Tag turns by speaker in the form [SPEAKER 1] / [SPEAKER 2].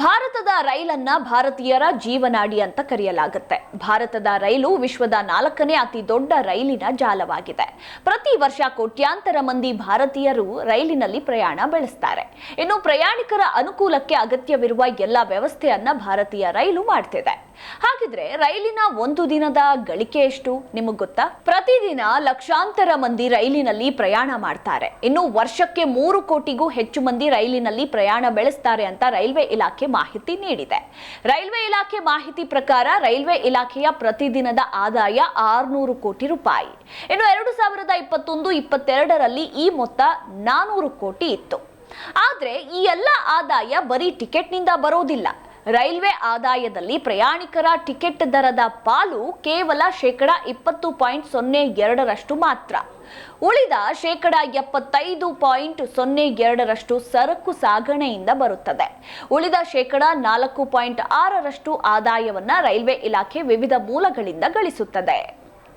[SPEAKER 1] ಭಾರತದ ರೈಲನ್ನ ಭಾರತೀಯರ ಜೀವನಾಡಿ ಅಂತ ಕರೆಯಲಾಗುತ್ತೆ. ಭಾರತದ ರೈಲು ವಿಶ್ವದ 4ನೇ ಅತಿ ದೊಡ್ಡ ರೈಲಿನ ಜಾಲವಾಗಿದೆ. ಪ್ರತಿ ವರ್ಷ ಕೋಟ್ಯಾಂತರ ಮಂದಿ ಭಾರತೀಯರು ರೈಲಿನಲ್ಲಿ ಪ್ರಯಾಣ ಬೆಳೆಸ್ತಾರೆ. ಇನ್ನು ಪ್ರಯಾಣಿಕರ ಅನುಕೂಲಕ್ಕೆ ಅಗತ್ಯವಿರುವ ಎಲ್ಲ ವ್ಯವಸ್ಥೆಯನ್ನ ಭಾರತೀಯ ರೈಲು ಮಾಡ್ತಿದೆ. ಹಾಗಿದ್ರೆ ರೈಲಿನ ಒಂದು ದಿನದ ಗಳಿಕೆ ಎಷ್ಟು ನಿಮಗೆ ಗೊತ್ತಾ? ಪ್ರತಿದಿನ ಲಕ್ಷಾಂತರ ಮಂದಿ ರೈಲಿನಲ್ಲಿ ಪ್ರಯಾಣ ಮಾಡ್ತಾರೆ. ಇನ್ನು ವರ್ಷಕ್ಕೆ 3 ಕೋಟಿಗೂ ಹೆಚ್ಚು ಮಂದಿ ರೈಲಿನಲ್ಲಿ ಪ್ರಯಾಣ ಬೆಳೆಸ್ತಾರೆ ಅಂತ ರೈಲ್ವೆ ಇಲಾಖೆ ಮಾಹಿತಿ ನೀಡಿದೆ. ರೈಲ್ವೆ ಇಲಾಖೆ ಮಾಹಿತಿ ಪ್ರಕಾರ ರೈಲ್ವೆ ಇಲಾಖೆಯ ಪ್ರತಿದಿನದ ಆದಾಯ 600 ಕೋಟಿ ರೂಪಾಯಿ. ಇನ್ನು 2021-22ರಲ್ಲಿ ಈ ಮೊತ್ತ 400 ಕೋಟಿ ಇತ್ತು. ಆದ್ರೆ ಈ ಎಲ್ಲ ಆದಾಯ ಬರೀ ಟಿಕೆಟ್ನಿಂದ ಬರೋದಿಲ್ಲ. ರೈಲ್ವೆ ಆದಾಯದಲ್ಲಿ ಪ್ರಯಾಣಿಕರ ಟಿಕೆಟ್ ದರದ ಪಾಲು ಕೇವಲ 20.02% ಮಾತ್ರ. ಉಳಿದ 75.02% ಸರಕು ಸಾಗಣೆಯಿಂದ ಬರುತ್ತದೆ. ಉಳಿದ 4.6% ಆದಾಯವನ್ನ ರೈಲ್ವೆ ಇಲಾಖೆ ವಿವಿಧ ಮೂಲಗಳಿಂದ ಗಳಿಸುತ್ತದೆ.